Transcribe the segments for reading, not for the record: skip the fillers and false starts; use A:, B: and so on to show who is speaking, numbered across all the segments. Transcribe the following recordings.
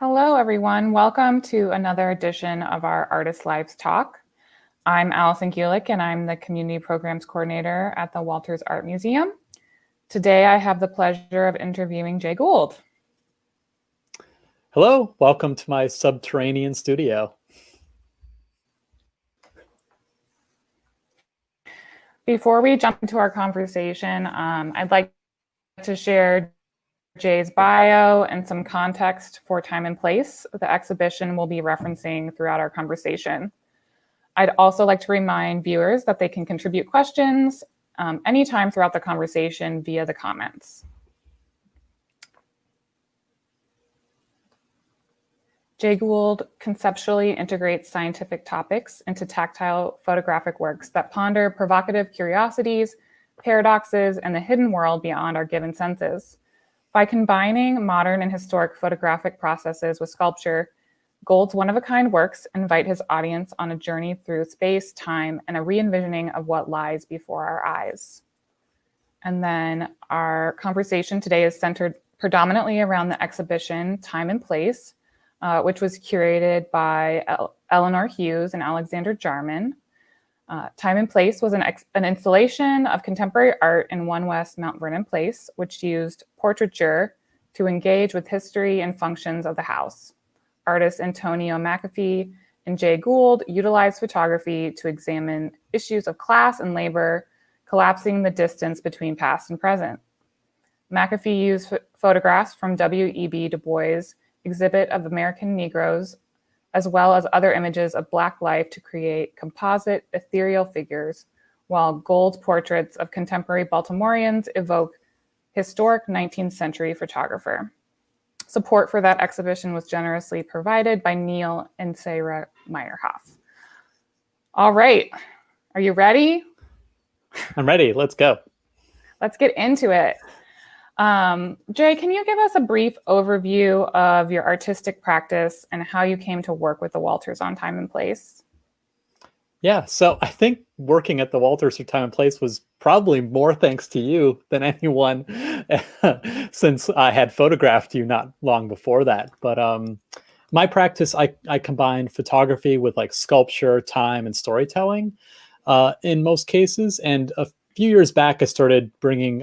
A: Hello, everyone. Welcome to another edition of our Artist Lives Talk. I'm Allison Gulick, and I'm the Community Programs Coordinator at the Walters Art Museum. Today, I have the pleasure of interviewing Jay Gould.
B: Hello, welcome to my subterranean studio.
A: Before we jump into our conversation, I'd like to share Jay's bio and some context for time and place the exhibition will be referencing throughout our conversation. I'd also like to remind viewers that they can contribute questions anytime throughout the conversation via the comments. Jay Gould conceptually integrates scientific topics into tactile photographic works that ponder provocative curiosities, paradoxes, and the hidden world beyond our given senses. By combining modern and historic photographic processes with sculpture, Gould's one-of-a-kind works invite his audience on a journey through space, time, and a re-envisioning of what lies before our eyes. And then our conversation today is centered predominantly around the exhibition Time and Place, which was curated by Eleanor Hughes and Alexander Jarman. Time and Place was an installation of contemporary art in One West Mount Vernon Place, which used portraiture to engage with history and functions of the house. Artists Antonio McAfee and Jay Gould utilized photography to examine issues of class and labor, collapsing the distance between past and present. McAfee used photographs from W.E.B. Du Bois' exhibit of American Negroes, as well as other images of Black life to create composite, ethereal figures, while Gould's portraits of contemporary Baltimoreans evoke historic 19th century photographer. Support for that exhibition was generously provided by Neil and Sarah Meyerhoff. All right, are you ready?
B: I'm ready, let's go.
A: Let's get into it. Jay, can you give us a brief overview of your artistic practice and how you came to work with the Walters on Time and Place?
B: Yeah, so I think working at the Walters for Time and Place was probably more thanks to you than anyone since I had photographed you not long before that. But my practice, I combined photography with like sculpture, time, and storytelling in most cases. And a few years back, I started bringing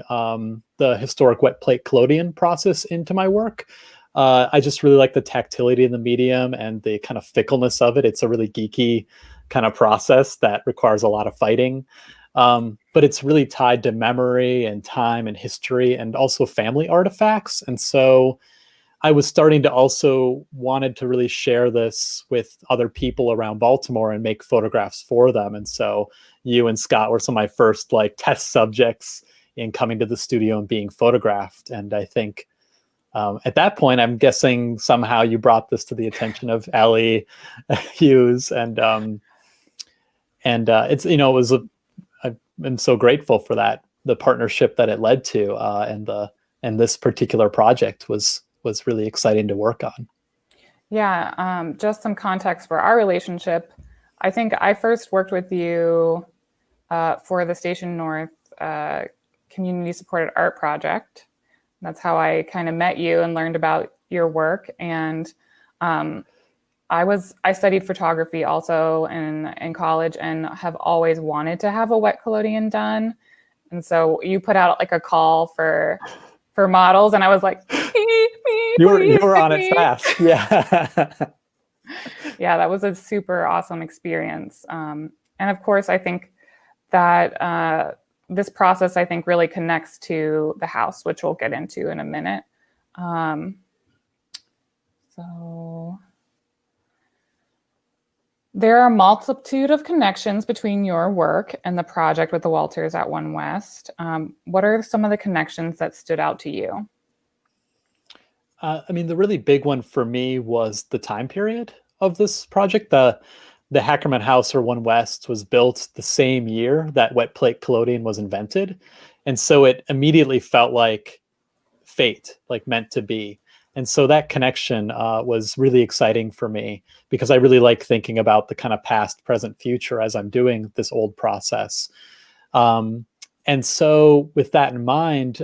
B: the historic wet plate collodion process into my work. I just really like the tactility in the medium and the kind of fickleness of it. It's a really geeky kind of process that requires a lot of fighting. But it's really tied to memory and time and history and also family artifacts. And so I was starting to also wanted to really share this with other people around Baltimore and make photographs for them. And so you and Scott were some of my first like test subjects in coming to the studio and being photographed. And I think at that point, I'm guessing somehow you brought this to the attention of Ellie Hughes, and it's, you know, I'm so grateful for that, the partnership that it led to, and this particular project was really exciting to work on.
A: Yeah, just some context for our relationship. I think I first worked with you for the Station North Community Supported Art Project. That's how I kind of met you and learned about your work. And I studied photography also in college and have always wanted to have a wet collodion done. And so you put out like a call for models, and I was like,
B: you were on it fast. Yeah.
A: Yeah, that was a super awesome experience. And of course, I think that this process, I think, really connects to the house, which we'll get into in a minute. So there are a multitude of connections between your work and the project with the Walters at One West. What are some of the connections that stood out to you?
B: I mean, the really big one for me was the time period of this project. The Hackerman House, or One West, was built the same year that wet plate collodion was invented. And so it immediately felt like fate, like meant to be. And so that connection was really exciting for me, because I really like thinking about the kind of past, present, future as I'm doing this old process. And so with that in mind,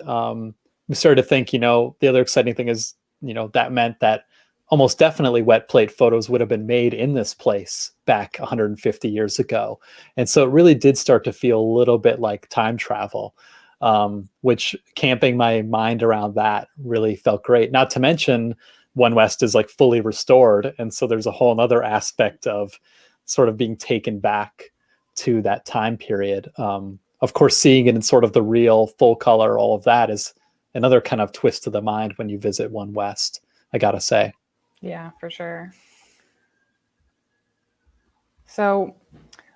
B: we started to think, the other exciting thing is, that meant that almost definitely wet plate photos would have been made in this place back 150 years ago. And so it really did start to feel a little bit like time travel, which camping my mind around that really felt great. Not to mention One West is like fully restored. And so there's a whole other aspect of sort of being taken back to that time period. Of course, seeing it in sort of the real full color, all of that is another kind of twist to the mind when you visit One West, I gotta say.
A: Yeah, for sure. So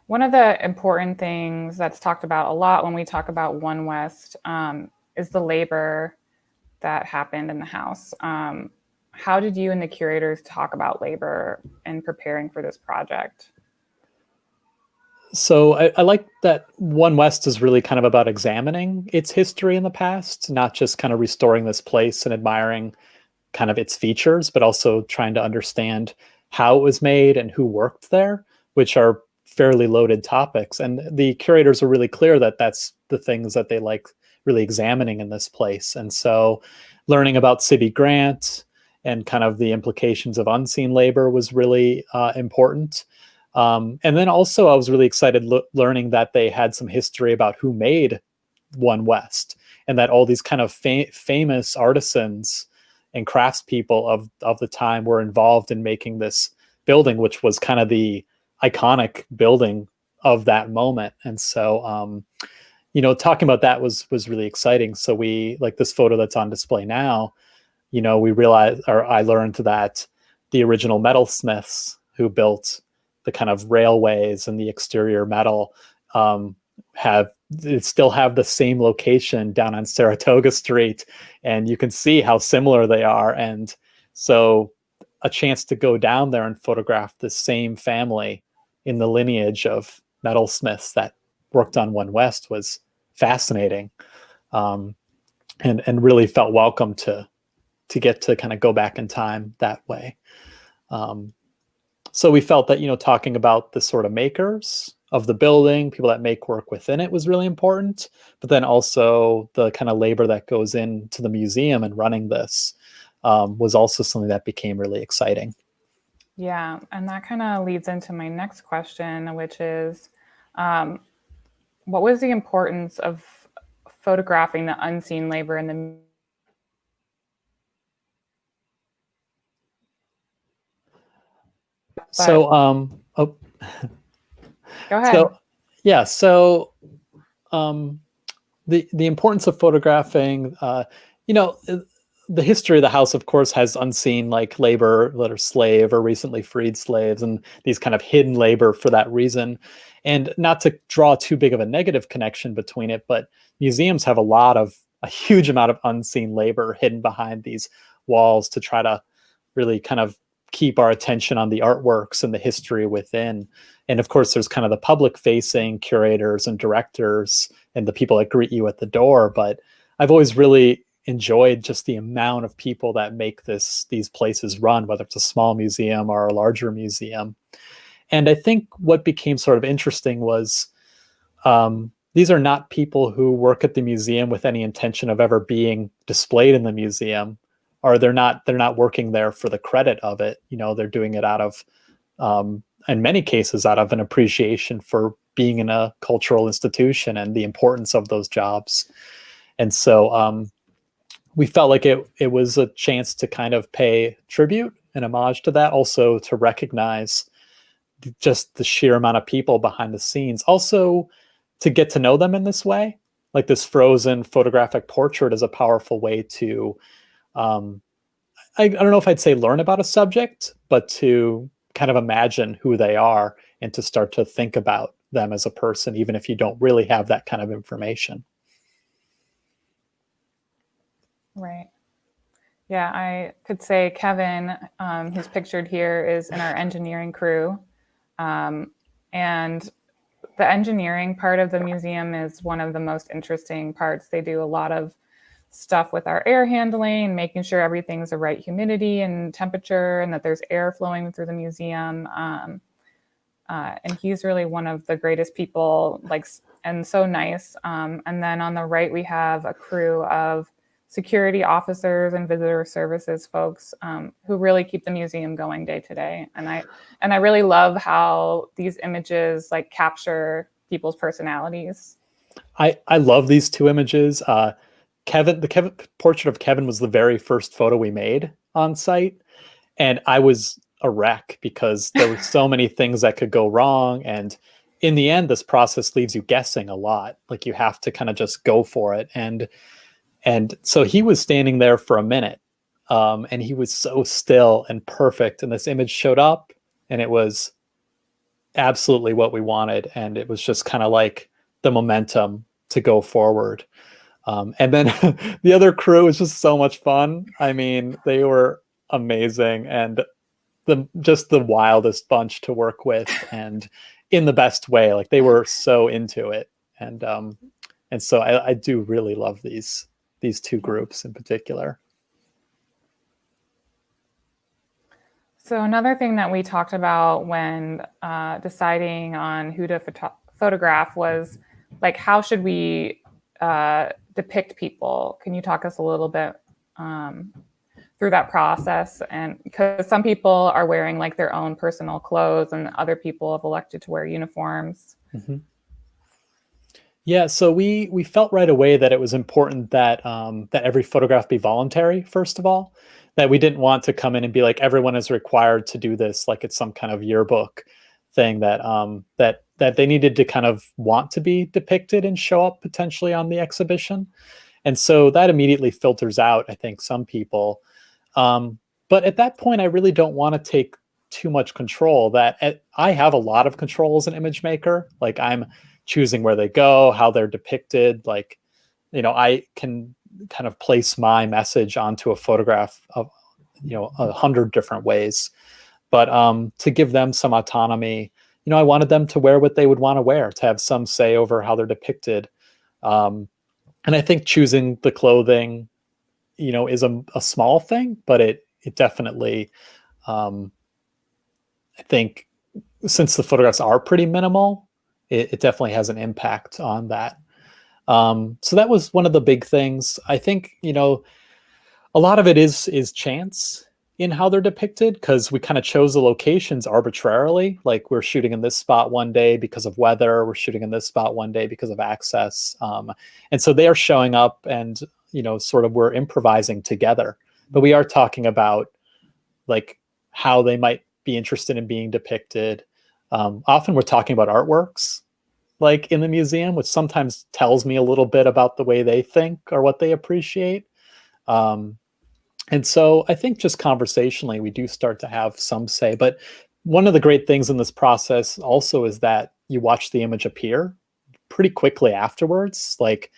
A: one of the important things that's talked about a lot when we talk about One West is the labor that happened in the house. How did you and the curators talk about labor in preparing for this project?
B: So I like that One West is really kind of about examining its history in the past, not just kind of restoring this place and admiring kind of its features, but also trying to understand how it was made and who worked there, which are fairly loaded topics. And the curators are really clear that that's the things that they like really examining in this place. And so learning about city grant and kind of the implications of unseen labor was really important. And then also I was really excited learning that they had some history about who made One West, and that all these kind of famous artisans and craftspeople of the time were involved in making this building, which was kind of the iconic building of that moment. And so, talking about that was really exciting. So we, like this photo that's on display now, we realized, or I learned that the original metalsmiths who built the kind of railways and the exterior metal still have the same location down on Saratoga Street, and you can see how similar they are. And so a chance to go down there and photograph the same family in the lineage of metalsmiths that worked on One West was fascinating, and really felt welcome to get to kind of go back in time that way. So we felt that, talking about the sort of makers of the building, people that make work within it was really important, but then also the kind of labor that goes into the museum and running this was also something that became really exciting.
A: Yeah, and that kind of leads into my next question, which is what was the importance of photographing the unseen labor in the
B: So,
A: go ahead.
B: so yeah, so the importance of photographing, the history of the house, of course, has unseen like labor that are slave or recently freed slaves, and these kind of hidden labor for that reason. And not to draw too big of a negative connection between it, but museums have a huge amount of unseen labor hidden behind these walls to try to really kind of keep our attention on the artworks and the history within. And of course, there's kind of the public facing curators and directors and the people that greet you at the door. But I've always really enjoyed just the amount of people that make these places run, whether it's a small museum or a larger museum. And I think what became sort of interesting was these are not people who work at the museum with any intention of ever being displayed in the museum, or they're not working there for the credit of it. They're doing it out of, in many cases, out of an appreciation for being in a cultural institution and the importance of those jobs. And so we felt like it was a chance to kind of pay tribute and homage to that, also to recognize just the sheer amount of people behind the scenes, also to get to know them in this way. Like this frozen photographic portrait is a powerful way to, I don't know if I'd say learn about a subject, but to kind of imagine who they are and to start to think about them as a person, even if you don't really have that kind of information.
A: Right. Yeah, I could say Kevin, who's pictured here, is in our engineering crew. And the engineering part of the museum is one of the most interesting parts. They do a lot of stuff with our air handling, making sure everything's the right humidity and temperature and that there's air flowing through the museum. And he's really one of the greatest people, and so nice. And then on the right, we have a crew of security officers and visitor services folks who really keep the museum going day to day. And I really love how these images like capture people's personalities.
B: I love these two images. The Kevin portrait of Kevin was the very first photo we made on site. And I was a wreck because there were so many things that could go wrong. And in the end, this process leaves you guessing a lot. Like you have to kind of just go for it. And so he was standing there for a minute, and he was so still and perfect. And this image showed up, and it was absolutely what we wanted. And it was just kind of like the momentum to go forward. And then the other crew was just so much fun. I mean, they were amazing and just the wildest bunch to work with, and in the best way. Like they were so into it. And so I do really love these two groups in particular.
A: So another thing that we talked about when deciding on who to photograph was like, how should we depict people? Can you talk us a little bit through that process? And because some people are wearing like their own personal clothes and other people have elected to wear uniforms.
B: Mm-hmm. Yeah, so we felt right away that it was important that that every photograph be voluntary, first of all, that we didn't want to come in and be like, everyone is required to do this, like it's some kind of yearbook thing, that that they needed to kind of want to be depicted and show up potentially on the exhibition. And so that immediately filters out, I think, some people. But at that point, I really don't want to take too much control. I have a lot of control as an image maker. Like I'm choosing where they go, how they're depicted. Like, you know, I can kind of place my message onto a photograph of, you know, 100 different ways. But to give them some autonomy, you know, I wanted them to wear what they would want to wear, to have some say over how they're depicted. And I think choosing the clothing, you know, is a small thing, but it definitely, I think, since the photographs are pretty minimal, it definitely has an impact on that. So that was one of the big things. I think, you know, a lot of it is chance in how they're depicted, because we kind of chose the locations arbitrarily. Like we're shooting in this spot one day because of weather. We're shooting in this spot one day because of access. And so they are showing up and, you know, sort of we're improvising together. But we are talking about like how they might be interested in being depicted. Often we're talking about artworks like in the museum, which sometimes tells me a little bit about the way they think or what they appreciate. And so I think just conversationally, we do start to have some say. But one of the great things in this process also is that you watch the image appear pretty quickly afterwards, like,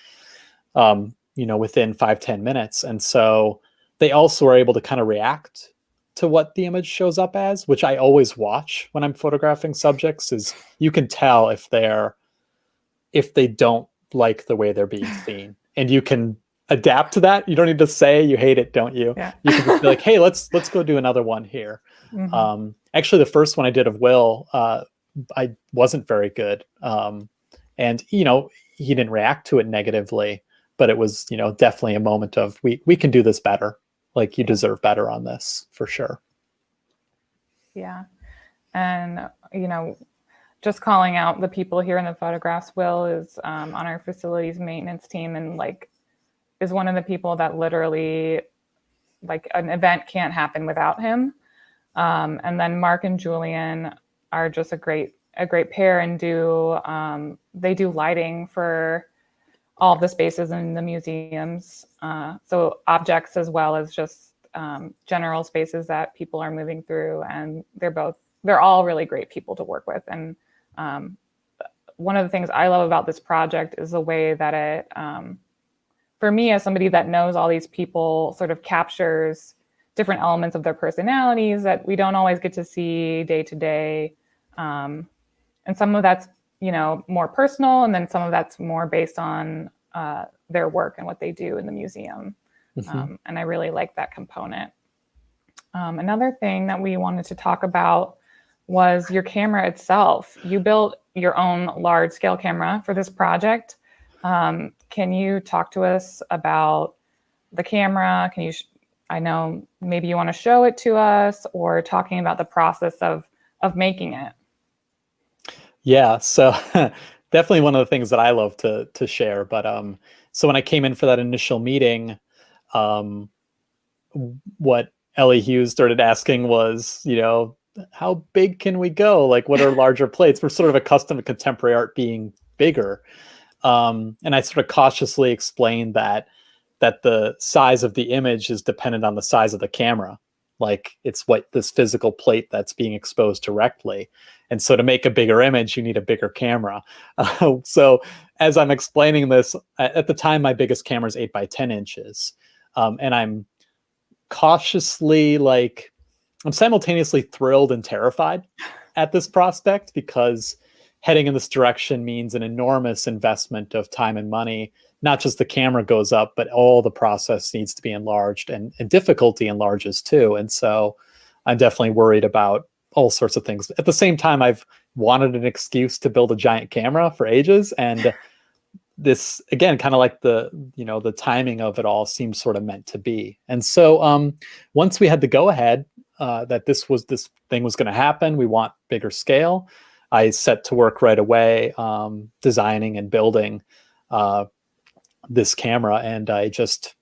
B: you know, within 5-10 minutes. And so they also are able to kind of react to what the image shows up as, which I always watch when I'm photographing subjects. Is you can tell if they don't like the way they're being seen, and you can adapt to that. You don't need to say you hate it, don't you?
A: Yeah.
B: You can just be like, hey, let's go do another one here. Mm-hmm. Actually, the first one I did of Will, I wasn't very good. And, you know, he didn't react to it negatively, but it was, you know, definitely a moment of we can do this better. Like you deserve better on this for sure.
A: Yeah. And, you know, just calling out the people here in the photographs, Will is on our facilities maintenance team and like is one of the people that literally like an event can't happen without him. And then Mark and Julian are just a great pair and they do lighting for all of the spaces in the museums. So objects as well as just general spaces that people are moving through. And they're all really great people to work with. And one of the things I love about this project is the way that it, for me as somebody that knows all these people, sort of captures different elements of their personalities that we don't always get to see day to day. And some of that's, you know, more personal, and then some of that's more based on their work and what they do in the museum. Mm-hmm. And I really like that component. Another thing that we wanted to talk about was your camera itself. You built your own large scale camera for this project. Can you talk to us about the camera. Can you, I know maybe you want to show it to us, or talking about the process of making it.
B: Yeah, so definitely one of the things that I love to share. But so when I came in for that initial meeting, what Ellie Hughes started asking was, how big can we go? Like, what are larger plates? We're sort of accustomed to contemporary art being bigger. And I sort of cautiously explained that the size of the image is dependent on the size of the camera. Like, it's what this physical plate that's being exposed directly. And so to make a bigger image, you need a bigger camera. So as I'm explaining this, at the time, my biggest camera is 8x10 inches. And I'm cautiously, like, I'm simultaneously thrilled and terrified at this prospect, because heading in this direction means an enormous investment of time and money. Not just the camera goes up, but all the process needs to be enlarged, and difficulty enlarges too. And so I'm definitely worried about all sorts of things. At the same time, I've wanted an excuse to build a giant camera for ages. And this, again, kind of like the timing of it all seems sort of meant to be. And so once we had the go ahead that this thing was going to happen, we want bigger scale, I set to work right away designing and building this camera. And I just,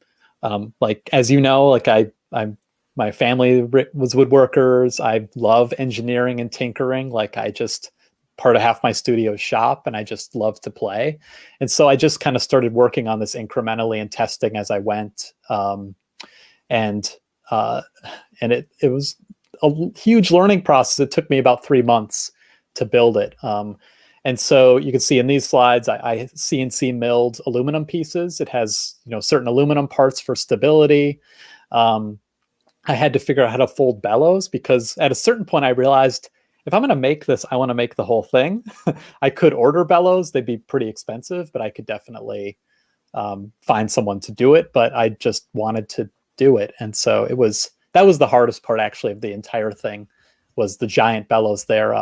B: like, as you know, like I'm my family was woodworkers. I love engineering and tinkering. Like, part of half my studio shop, and I just love to play. And so I just kind of started working on this incrementally and testing as I went. And it was a huge learning process. It took me about 3 months to build it. And so you can see in these slides, I CNC milled aluminum pieces. It has, certain aluminum parts for stability. I had to figure out how to fold bellows, because at a certain point I realized, if I'm going to make this, I want to make the whole thing. I could order bellows. They'd be pretty expensive, but I could definitely find someone to do it. But I just wanted to do it. And so that was the hardest part, actually, of the entire thing, was the giant bellows. They're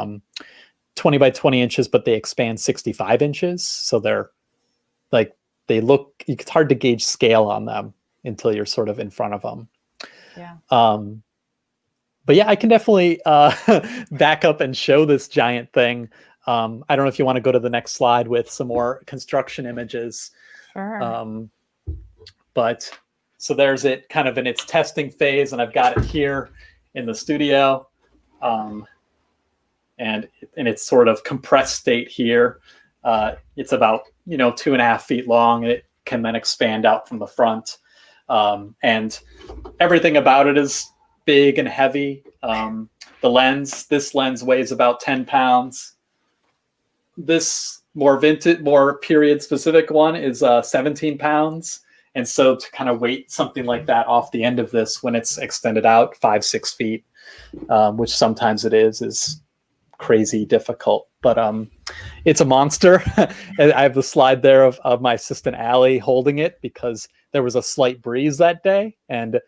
B: 20x20 inches, but they expand 65 inches. So they're like, it's hard to gauge scale on them until you're sort of in front of them.
A: Yeah.
B: But yeah, I can definitely back up and show this giant thing. I don't know if you want to go to the next slide with some more construction images.
A: Sure.
B: But so there's it kind of in its testing phase, and I've got it here in the studio. And in its sort of compressed state here, it's about 2.5 feet long, and it can then expand out from the front. And everything about it is big and heavy. This lens weighs about 10 pounds. This more period specific one is 17 pounds. And so to kind of weight something like that off the end of this when it's extended out 5-6 feet, which sometimes it is crazy difficult. But it's a monster. I have the slide there of my assistant Allie holding it, because there was a slight breeze that day, and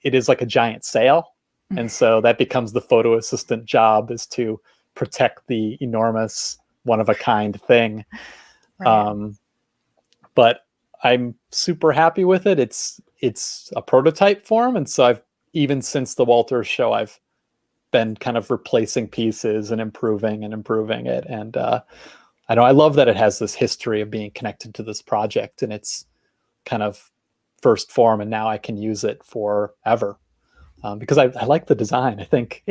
B: it is like a giant sail. And so that becomes the photo assistant job, is to protect the enormous one-of-a-kind thing. Right. But I'm super happy with it. It's a prototype form. And so even since the Walters show, I've been kind of replacing pieces and improving it. And I know I love that it has this history of being connected to this project, and it's kind of first form, and now I can use it forever. Because I like the design. I think,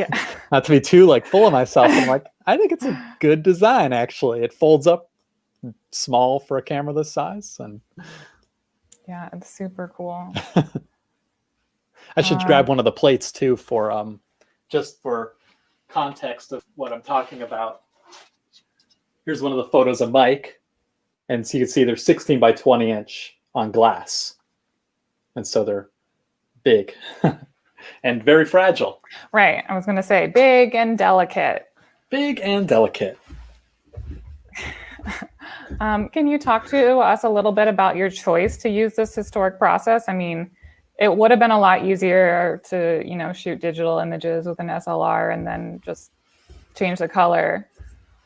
B: not to be too full of myself, I'm like, I think it's a good design, actually. It folds up small for a camera this size. And
A: yeah, it's super cool.
B: I should grab one of the plates too, for just for context of what I'm talking about. Here's one of the photos of Mike. And so you can see they're 16x20 inch on glass. And so they're big. And very fragile.
A: Right. I was going to say big and delicate.
B: Big and delicate.
A: Can you talk to us a little bit about your choice to use this historic process? I mean, it would have been a lot easier to, shoot digital images with an SLR and then just change the color.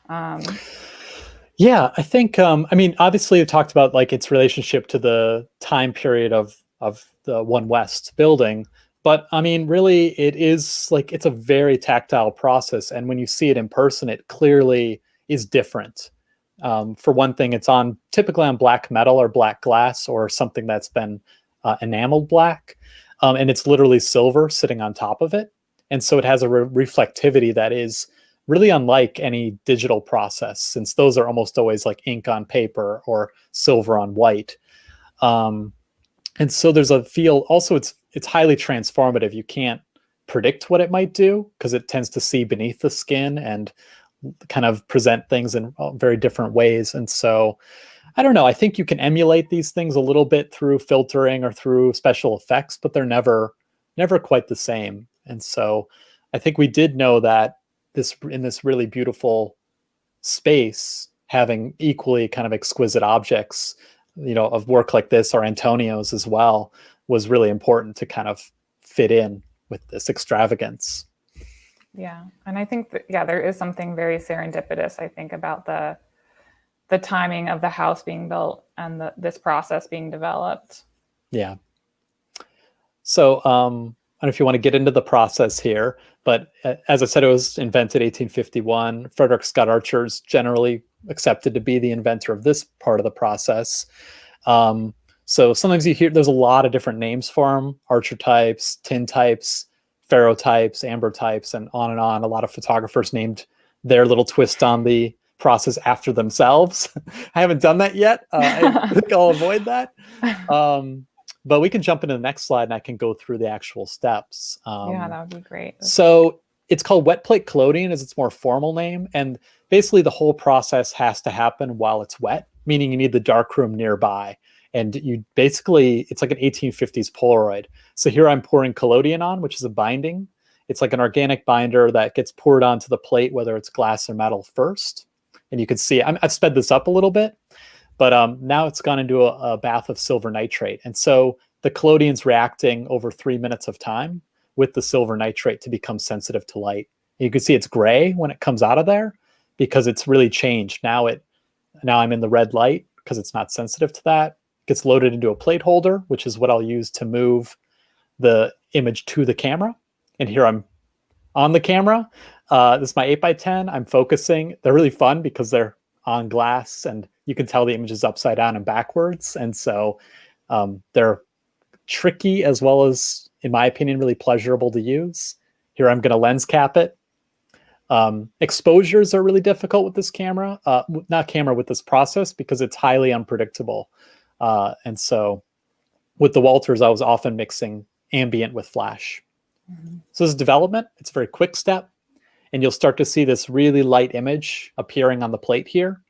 B: Yeah, I think, obviously it talked about its relationship to the time period of of the One West building. But I mean, really, it is like it's a very tactile process. And when you see it in person, it clearly is different. For one thing, it's on typically on black metal or black glass or something that's been enameled black. And it's literally silver sitting on top of it. And so it has a reflectivity that is really unlike any digital process, since those are almost always like ink on paper or silver on white. And so there's a feel, also it's highly transformative. You can't predict what it might do because it tends to see beneath the skin and kind of present things in very different ways. And so I don't know, I think you can emulate these things a little bit through filtering or through special effects, but they're never quite the same. And so I think we did know that in this really beautiful space, having equally kind of exquisite objects, of work like this, or Antonio's as well, was really important to kind of fit in with this extravagance.
A: Yeah. And I think that, there is something very serendipitous, I think, about the timing of the house being built and this process being developed.
B: Yeah. So I don't know if you want to get into the process here, but as I said, it was invented 1851. Frederick Scott Archer is generally accepted to be the inventor of this part of the process. So sometimes you hear there's a lot of different names for them: Archer types, tin types, ferrotypes, amber types, and on and on. A lot of photographers named their little twist on the process after themselves. I haven't done that yet. I think I'll avoid that. But we can jump into the next slide and I can go through the actual steps.
A: Yeah, that would be great.
B: So it's called wet plate collodion as its more formal name. And basically the whole process has to happen while it's wet, meaning you need the darkroom nearby. And it's like an 1850s Polaroid. So here I'm pouring collodion on, which is a binding. It's like an organic binder that gets poured onto the plate, whether it's glass or metal first. And you can see, I've sped this up a little bit, but now it's gone into a bath of silver nitrate. And so the collodion's reacting over 3 minutes of time with the silver nitrate to become sensitive to light. And you can see it's gray when it comes out of there because it's really changed. Now I'm in the red light because it's not sensitive to that. It gets loaded into a plate holder, which is what I'll use to move the image to the camera. And here I'm on the camera. This is my 8x10. I'm focusing. They're really fun because they're on glass and you can tell the image is upside down and backwards. And so they're tricky as well as, in my opinion, really pleasurable to use. Here I'm going to lens cap it. Exposures are really difficult with this camera, with this process, because it's highly unpredictable. And so with the Walters, I was often mixing ambient with flash. Mm-hmm. So this is development. It's a very quick step. And you'll start to see this really light image appearing on the plate here.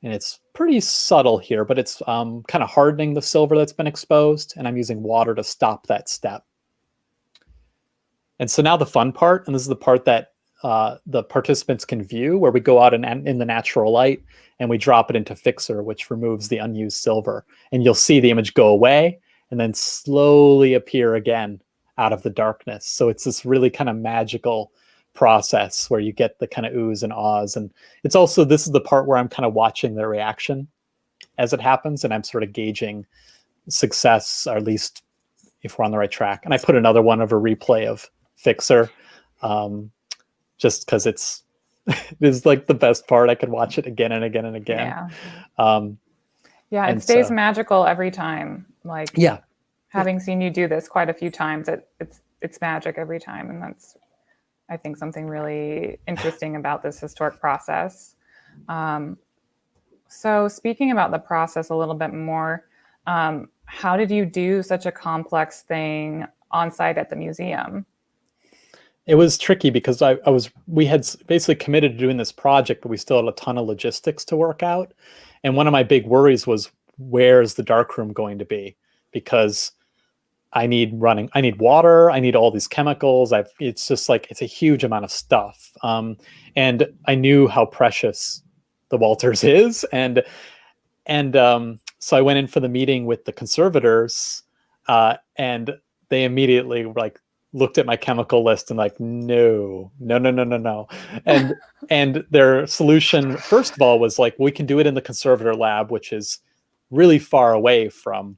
B: And it's pretty subtle here, but it's kind of hardening the silver that's been exposed. And I'm using water to stop that step. And so now the fun part, and this is the part that the participants can view, where we go out in the natural light and we drop it into Fixer, which removes the unused silver. And you'll see the image go away and then slowly appear again out of the darkness. So it's this really kind of magical process where you get the kind of oohs and ahs. And it's also, this is the part where I'm kind of watching their reaction as it happens. And I'm sort of gauging success, or at least if we're on the right track. And I put another one of a replay of Fixer, just because it is like the best part. I could watch it again and again and again.
A: Yeah. It stays magical every time. Like,
B: yeah,
A: having seen you do this quite a few times, it's magic every time. And that's, I think, something really interesting about this historic process. So speaking about the process a little bit more, how did you do such a complex thing on site at the museum?
B: It was tricky because we had basically committed to doing this project, but we still had a ton of logistics to work out. And one of my big worries was, where's the darkroom going to be? Because I need water, I need all these chemicals. It's just like, it's a huge amount of stuff. And I knew how precious the Walters is. And so I went in for the meeting with the conservators, and they immediately looked at my chemical list and no. And their solution, first of all, was we can do it in the conservator lab, which is really far away from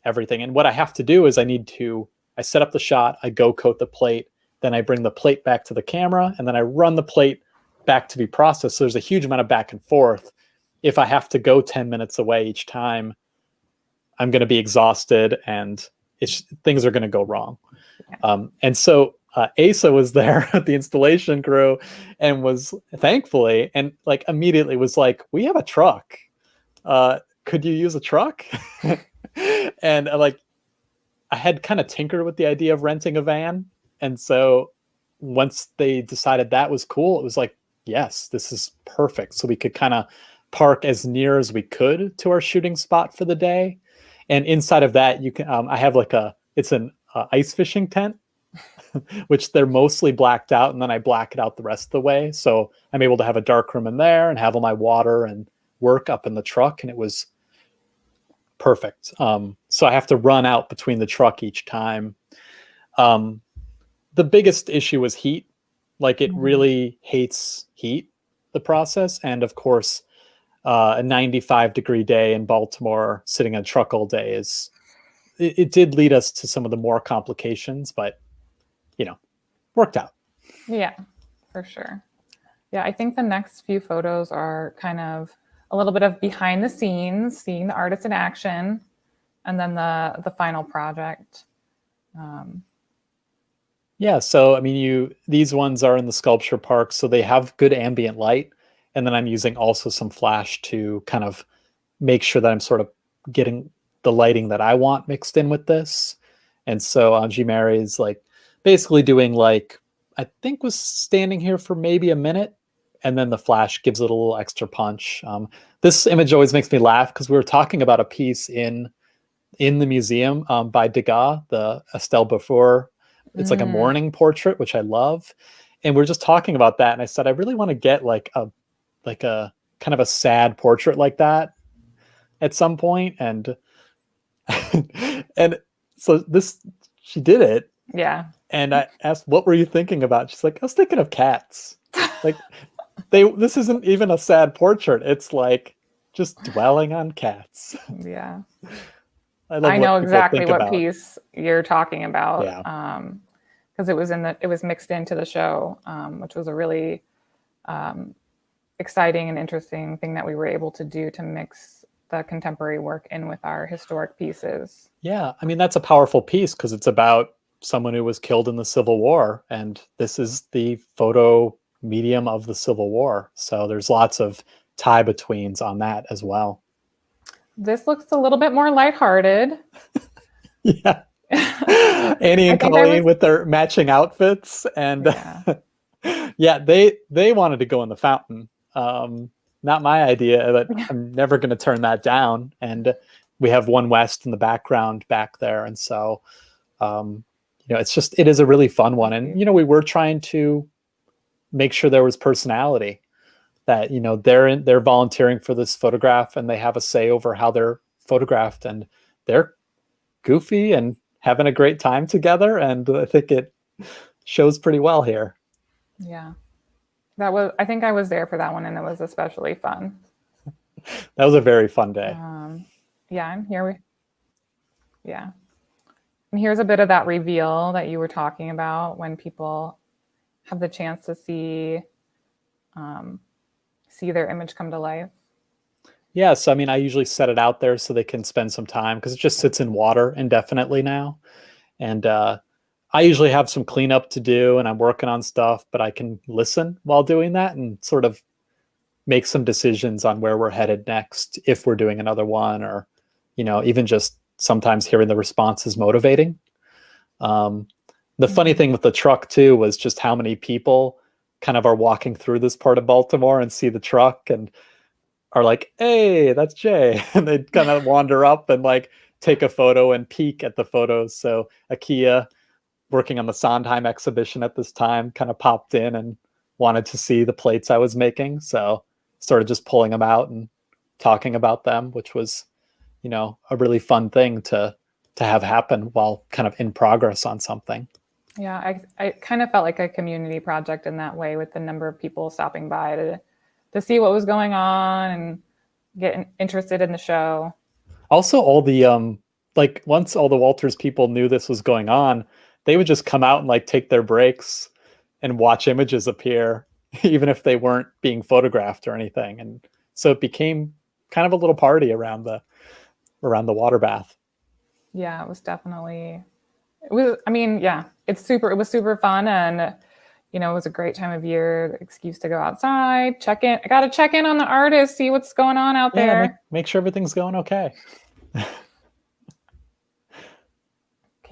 B: everything. And what I have to do is I set up the shot, I go coat the plate, then I bring the plate back to the camera, and then I run the plate back to be processed. So there's a huge amount of back and forth. If I have to go 10 minutes away each time, I'm going to be exhausted and things are going to go wrong. And so Asa was there at the installation crew and was thankfully, and like immediately was like, we have a truck. Could you use a truck? And like, I had kind of tinkered with the idea of renting a van. And so once they decided that was cool, it was like, yes, this is perfect. So we could kind of park as near as we could to our shooting spot for the day. And inside of that, you can, I have like it's an ice fishing tent, which they're mostly blacked out. And then I black it out the rest of the way. So I'm able to have a dark room in there and have all my water and work up in the truck. And it was perfect. So I have to run out between the truck each time. The biggest issue was heat. Like it really hates heat, the process. And of course, a 95-degree day in Baltimore, sitting in a truck all day it did lead us to some of the more complications, but worked out.
A: Yeah, for sure. Yeah, I think the next few photos are kind of a little bit of behind the scenes, seeing the artist in action, and then the final project.
B: Yeah, so I mean, these ones are in the sculpture park, so they have good ambient light, and then I'm using also some flash to kind of make sure that I'm sort of getting the lighting that I want mixed in with this. And so Angie Mary is like basically doing like, I think was standing here for maybe a minute, and then the flash gives it a little extra punch. This image always makes me laugh because we were talking about a piece in the museum by Degas, the Estelle Beaufour. It's like a morning portrait, which I love. And we're just talking about that. And I said, I really want to get like a kind of a sad portrait like that at some point. And and so she did it.
A: Yeah.
B: And I asked, what were you thinking about? She's like, I was thinking of cats. Like this isn't even a sad portrait. It's like just dwelling on cats.
A: Yeah.
B: I
A: know exactly what
B: about.
A: piece you're talking about.
B: Yeah.
A: Because it was mixed into the show, which was a really exciting and interesting thing that we were able to do to mix the contemporary work in with our historic pieces.
B: Yeah, I mean, that's a powerful piece because it's about someone who was killed in the Civil War, and this is the photo medium of the Civil War. So there's lots of tie-betweens on that as well.
A: This looks a little bit more lighthearted.
B: Yeah. Annie and Colleen with their matching outfits. And yeah, they wanted to go in the fountain. Not my idea, but I'm never going to turn that down. And we have One West in the background back there. And so, it is a really fun one. And, we were trying to make sure there was personality, that, they're volunteering for this photograph and they have a say over how they're photographed, and they're goofy and having a great time together. And I think it shows pretty well here.
A: Yeah. I think I was there for that one, and it was especially fun.
B: That was a very fun day.
A: Yeah, I'm here. Yeah. And here's a bit of that reveal that you were talking about, when people have the chance to see their image come to life.
B: Yeah, so I mean, I usually set it out there so they can spend some time, because it just sits in water indefinitely now. And I usually have some cleanup to do and I'm working on stuff, but I can listen while doing that and sort of make some decisions on where we're headed next, if we're doing another one, or, even just sometimes hearing the response is motivating. The funny thing with the truck too was just how many people kind of are walking through this part of Baltimore and see the truck and are like, hey, that's Jay. And they kind of wander up and like take a photo and peek at the photos. So Akia, working on the Sondheim exhibition at this time, kind of popped in and wanted to see the plates I was making. So started just pulling them out and talking about them, which was, a really fun thing to have happen while kind of in progress on something.
A: Yeah, I kind of felt like a community project in that way, with the number of people stopping by to see what was going on and get interested in the show.
B: Also, all the like once all the Walters people knew this was going on, they would just come out and like take their breaks and watch images appear, even if they weren't being photographed or anything. And so it became kind of a little party around the water bath.
A: Yeah, it was definitely, it was, I mean, yeah, it was super fun. And, you know, it was a great time of year, excuse to go outside, check in. I got to check in on the artist, see what's going on out there.
B: Make sure everything's going okay.
A: Can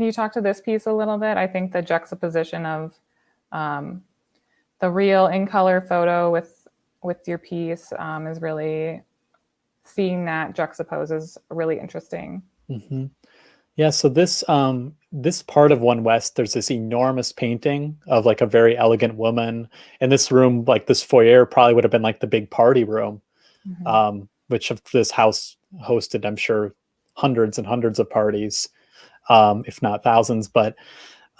A: you talk to this piece a little bit? I think the juxtaposition of the real in color photo with your piece is really, seeing that juxtapose is really interesting.
B: Mm-hmm. Yeah, so this part of One West, there's this enormous painting of like a very elegant woman. And this room, like this foyer, probably would have been like the big party room, which of this house hosted, I'm sure, hundreds and hundreds of parties, if not thousands. But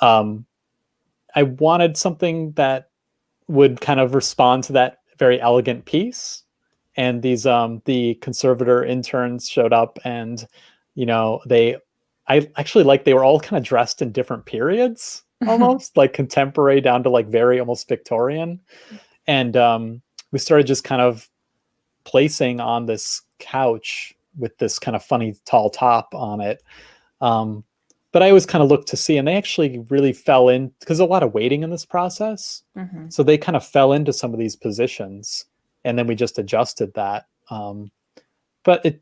B: I wanted something that would kind of respond to that very elegant piece. And these the conservator interns showed up, and you know, I actually like they were all kind of dressed in different periods, almost like contemporary down to like very almost Victorian. And we started just kind of placing on this couch with this kind of funny tall top on it. But I always kind of looked to see, and they actually really fell in, because a lot of waiting in this process. So they kind of fell into some of these positions, and then we just adjusted that. But it,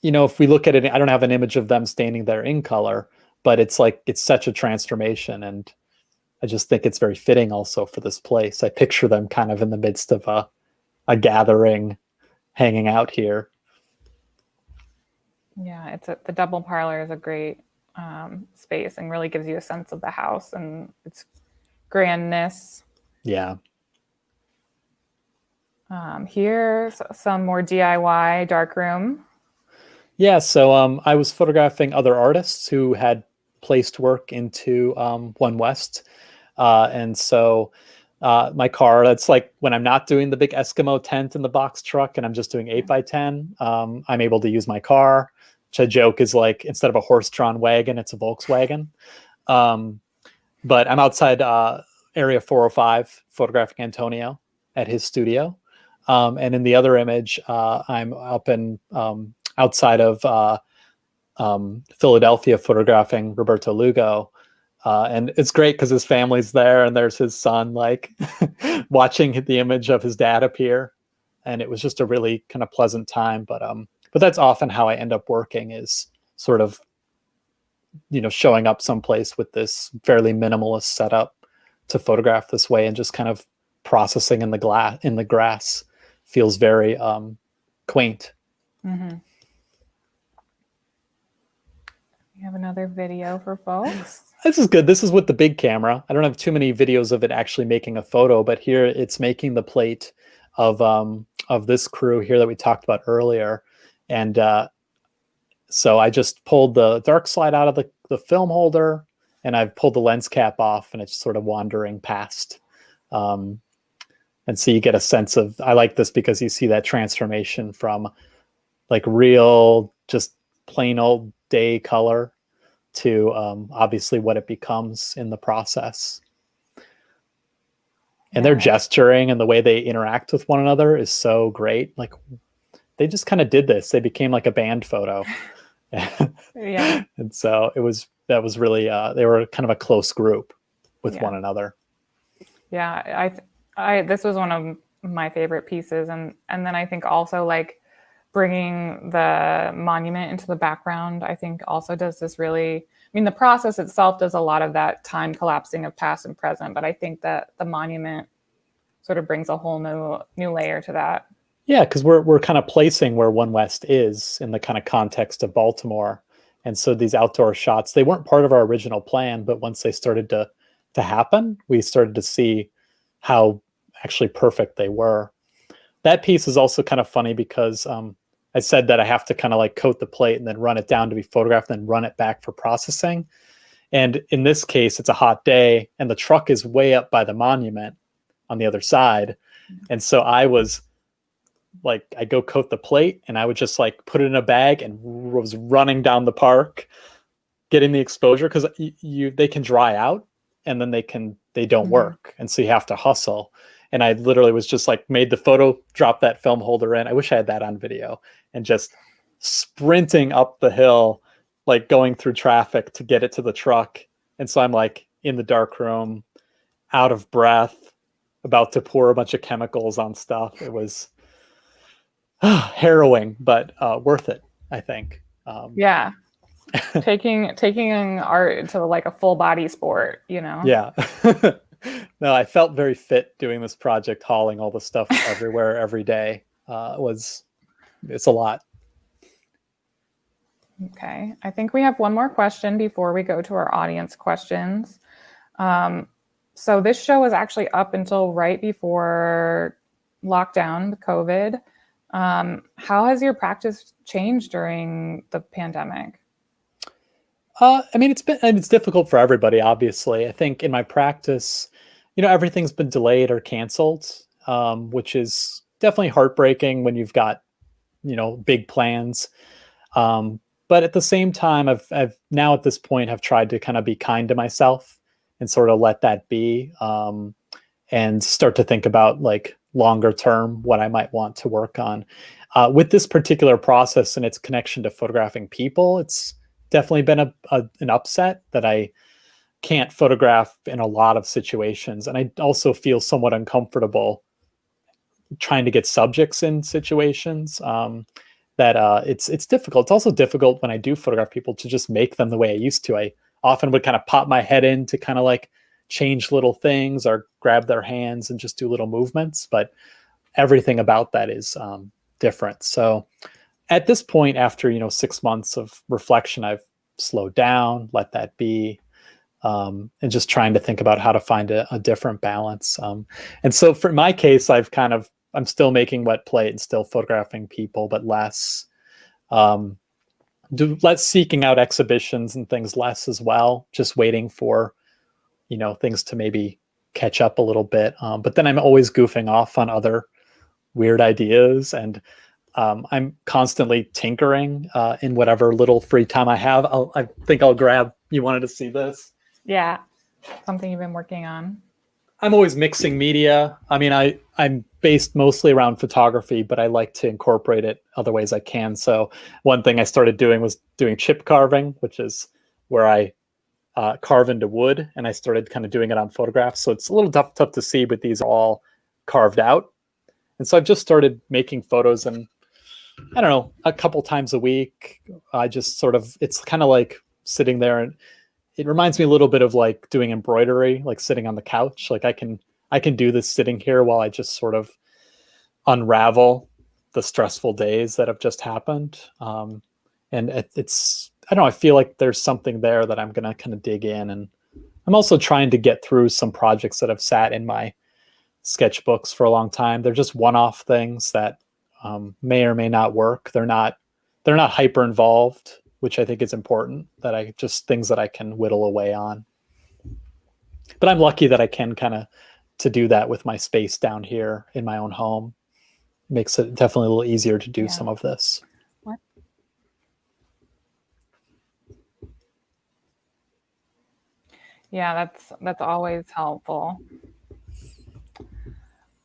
B: you know, if we look at it, I don't have an image of them standing there in color, but it's like, it's such a transformation. And I just think it's very fitting also for this place. I picture them kind of in the midst of a gathering, hanging out here.
A: Yeah, the double parlor is a great space and really gives you a sense of the house and its grandness.
B: Yeah.
A: Here's some more DIY darkroom.
B: Yeah, so I was photographing other artists who had placed work into One West. And so my car, that's like when I'm not doing the big Eskimo tent in the box truck and I'm just doing 8x10, I'm able to use my car, which I joke is like, instead of a horse-drawn wagon, it's a Volkswagen. But I'm outside Area 405 photographing Antonio at his studio. And in the other image, I'm up in outside of Philadelphia photographing Roberto Lugo. And it's great because his family's there and there's his son like watching the image of his dad appear. And it was just a really kind of pleasant time. But that's often how I end up working, is sort of, you know, showing up someplace with this fairly minimalist setup to photograph this way, and just kind of processing in the grass feels very quaint.
A: We have another video for folks.
B: This is good. This is with the big camera. I don't have too many videos of it actually making a photo, but here it's making the plate of this crew here that we talked about earlier. And so I just pulled the dark slide out of the film holder, and I've pulled the lens cap off, and it's sort of wandering past. And so you get a sense of, I like this because you see that transformation from like real, just plain old day color to obviously what it becomes in the process. And their gesturing and the way they interact with one another is so great. Like they just kind of did this. They became like a band photo.
A: Yeah.
B: And so that was really, they were kind of a close group with one another.
A: Yeah. This was one of my favorite pieces. And then I think also like bringing the monument into the background, I think also does this really, I mean, the process itself does a lot of that time collapsing of past and present, but I think that the monument sort of brings a whole new layer to that.
B: Yeah, because we're kind of placing where One West is in the kind of context of Baltimore. And so these outdoor shots, they weren't part of our original plan, but once they started to happen, we started to see how actually perfect they were. That piece is also kind of funny because I said that I have to kind of like coat the plate and then run it down to be photographed and then run it back for processing. And in this case, it's a hot day and the truck is way up by the monument on the other side. And so I was like I go coat the plate and I would just like put it in a bag and was running down the park, getting the exposure, because they can dry out and then they don't work. And so you have to hustle. And I literally was just like made the photo, drop that film holder in. I wish I had that on video, and just sprinting up the hill, like going through traffic to get it to the truck. And so I'm like in the darkroom, out of breath, about to pour a bunch of chemicals on stuff. It was harrowing, but worth it, I think.
A: Yeah. taking art to like a full body sport, you know?
B: Yeah. No, I felt very fit doing this project, hauling all the stuff everywhere every day. It's a lot.
A: Okay. I think we have one more question before we go to our audience questions. So this show was actually up until right before lockdown with COVID. How has your practice changed during the pandemic?
B: I mean, it's difficult for everybody, obviously. I think in my practice, everything's been delayed or canceled, which is definitely heartbreaking when you've got, big plans. But at the same time, I've now at this point have tried to kind of be kind to myself and sort of let that be, and start to think about like longer term what I might want to work on. With this particular process and its connection to photographing people, it's definitely been an upset that I can't photograph in a lot of situations. And I also feel somewhat uncomfortable trying to get subjects in situations, that it's difficult. It's also difficult when I do photograph people to just make them the way I used to. I often would kind of pop my head in to kind of like change little things or grab their hands and just do little movements. But everything about that is different. So at this point, after 6 months of reflection, I've slowed down, let that be, and just trying to think about how to find a different balance. And so for my case, I'm still making wet plate and still photographing people, but less seeking out exhibitions and things less as well. Just waiting for things to maybe catch up a little bit. But then I'm always goofing off on other weird ideas, and I'm constantly tinkering in whatever little free time I have. I think I'll grab. You wanted to see this?
A: Yeah, something you've been working on.
B: I'm always mixing media. I mean, I'm based mostly around photography, but I like to incorporate it other ways I can. So one thing I started doing was doing chip carving, which is where I carve into wood, and I started kind of doing it on photographs. So it's a little tough to see, but these are all carved out. And so I've just started making photos, and I don't know, a couple times a week. I just it's kind of like sitting there, and it reminds me a little bit of like doing embroidery, like sitting on the couch. Like I can do this sitting here while I just sort of unravel the stressful days that have just happened. And it's, I don't know, I feel like there's something there that I'm going to kind of dig in. And I'm also trying to get through some projects that have sat in my sketchbooks for a long time. They're just one-off things that may or may not work. They're not hyper involved, which I think is important, that things that I can whittle away on. But I'm lucky that I can to do that with my space down here in my own home. Makes it definitely a little easier to do some of this.
A: What? Yeah, that's always helpful.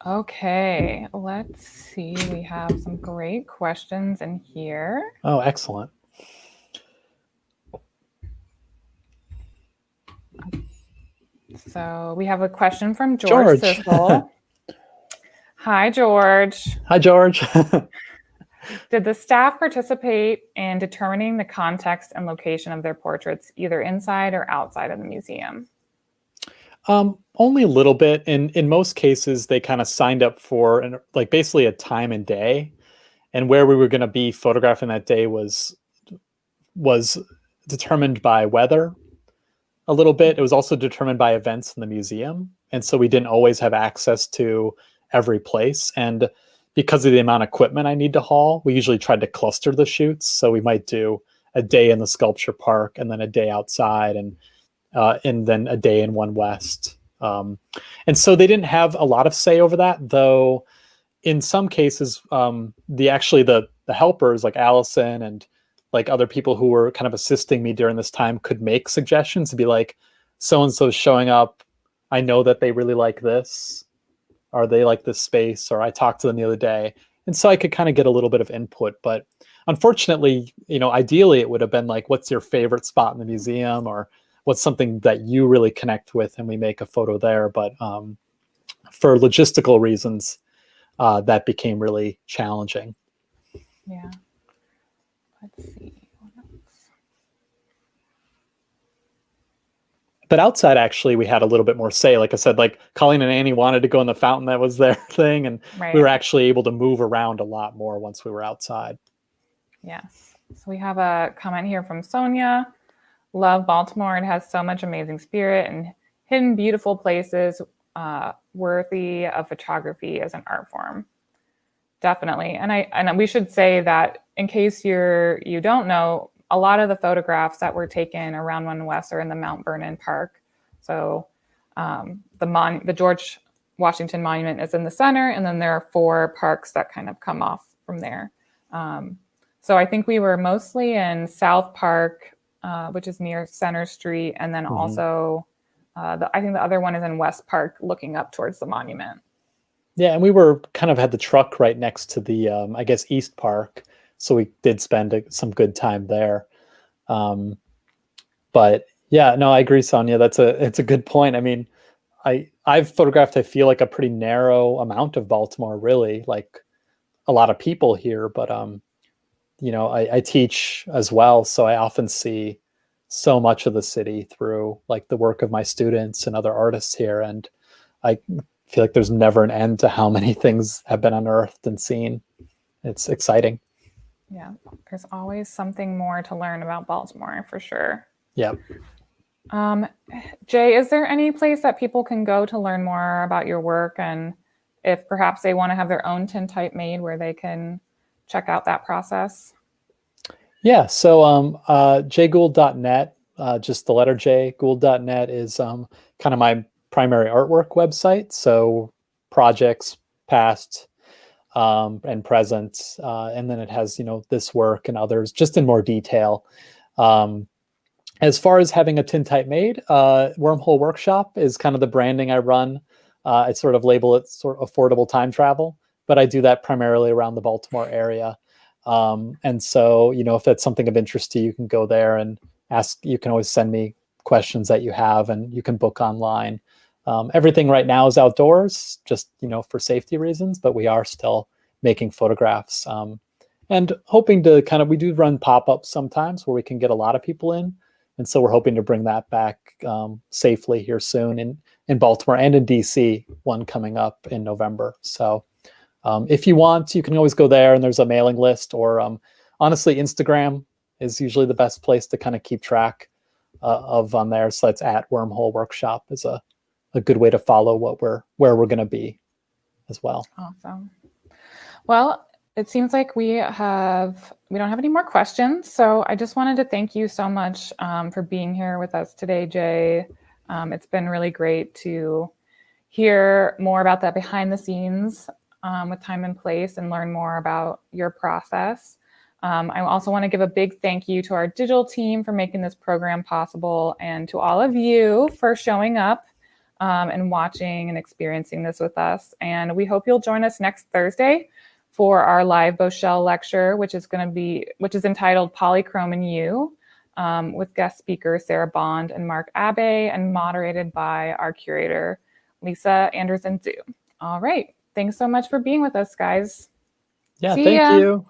A: Okay, let's see. We have some great questions in here.
B: Oh, excellent.
A: So we have a question from George Sissel. Hi, George.
B: Hi, George.
A: Did the staff participate in determining the context and location of their portraits, either inside or outside of the museum?
B: Only a little bit. In most cases, they kind of signed up for basically a time and day, and where we were going to be photographing that day was determined by weather a little bit. It was also determined by events in the museum, and so we didn't always have access to every place. And because of the amount of equipment I need to haul, we usually tried to cluster the shoots. So we might do a day in the sculpture park, and then a day outside, and then a day in One West. And so they didn't have a lot of say over that, though. in some cases, the helpers like Allison and like other people who were kind of assisting me during this time could make suggestions to be like, so and so's showing up. I know that they really like this, or they like this space, or I talked to them the other day, and so I could kind of get a little bit of input. But unfortunately, ideally it would have been like, what's your favorite spot in the museum, or what's something that you really connect with, and we make a photo there. But for logistical reasons, that became really challenging.
A: Yeah. Let's see. What else?
B: But outside, actually, we had a little bit more say. Like I said, like Colleen and Annie wanted to go in the fountain. That was their thing. And
A: Right.
B: we were actually able to move around a lot more once we were outside.
A: Yes. So we have a comment here from Sonia. Love Baltimore. It has so much amazing spirit and hidden beautiful places worthy of photography as an art form. Definitely. And we should say that in case you don't know, a lot of the photographs that were taken around One West are in the Mount Vernon Park. So the George Washington Monument is in the center, and then there are 4 parks that kind of come off from there. So I think we were mostly in South Park, which is near Center Street, and then also I think the other one is in West Park, looking up towards the monument.
B: Yeah, and we were kind of had the truck right next to the, I guess, East Park. So we did spend some good time there. But yeah, no, I agree, Sonia. It's a good point. I mean, I've photographed, I feel like, a pretty narrow amount of Baltimore, really, like a lot of people here. But, I teach as well. So I often see so much of the city through like the work of my students and other artists here. And I feel like there's never an end to how many things have been unearthed and seen. It's exciting.
A: Yeah, there's always something more to learn about Baltimore, for sure.
B: Yeah.
A: Jay, is there any place that people can go to learn more about your work, and if perhaps they want to have their own tintype made, where they can check out that process?
B: Yeah, so jgould.net, just the letter J, gould.net is kind of my primary artwork website. So projects past and present, and then it has, this work and others just in more detail. As far as having a tintype made, Wormhole Workshop is kind of the branding I run. I sort of label it sort of affordable time travel, but I do that primarily around the Baltimore area. And so, if that's something of interest to you, you can go there and ask. You can always send me questions that you have, and you can book online. Everything right now is outdoors, just, for safety reasons, but we are still making photographs and hoping to we do run pop-ups sometimes where we can get a lot of people in. And so we're hoping to bring that back safely here soon in Baltimore and in DC, one coming up in November. So if you want, you can always go there, and there's a mailing list, or honestly, Instagram is usually the best place to kind of keep track of on there. So that's at Wormhole Workshop is a good way to follow where we're going to be as well.
A: Awesome. Well, it seems like we don't have any more questions. So I just wanted to thank you so much for being here with us today, Jay. It's been really great to hear more about that behind the scenes with Time and Place and learn more about your process. I also want to give a big thank you to our digital team for making this program possible, and to all of you for showing up and watching and experiencing this with us. And we hope you'll join us next Thursday for our live Boschel lecture, which is entitled Polychrome and You, with guest speakers Sarah Bond and Mark Abbey, and moderated by our curator, Lisa Anderson-Zhu. All right. Thanks so much for being with us, guys.
B: Yeah,
A: See
B: thank
A: ya.
B: you.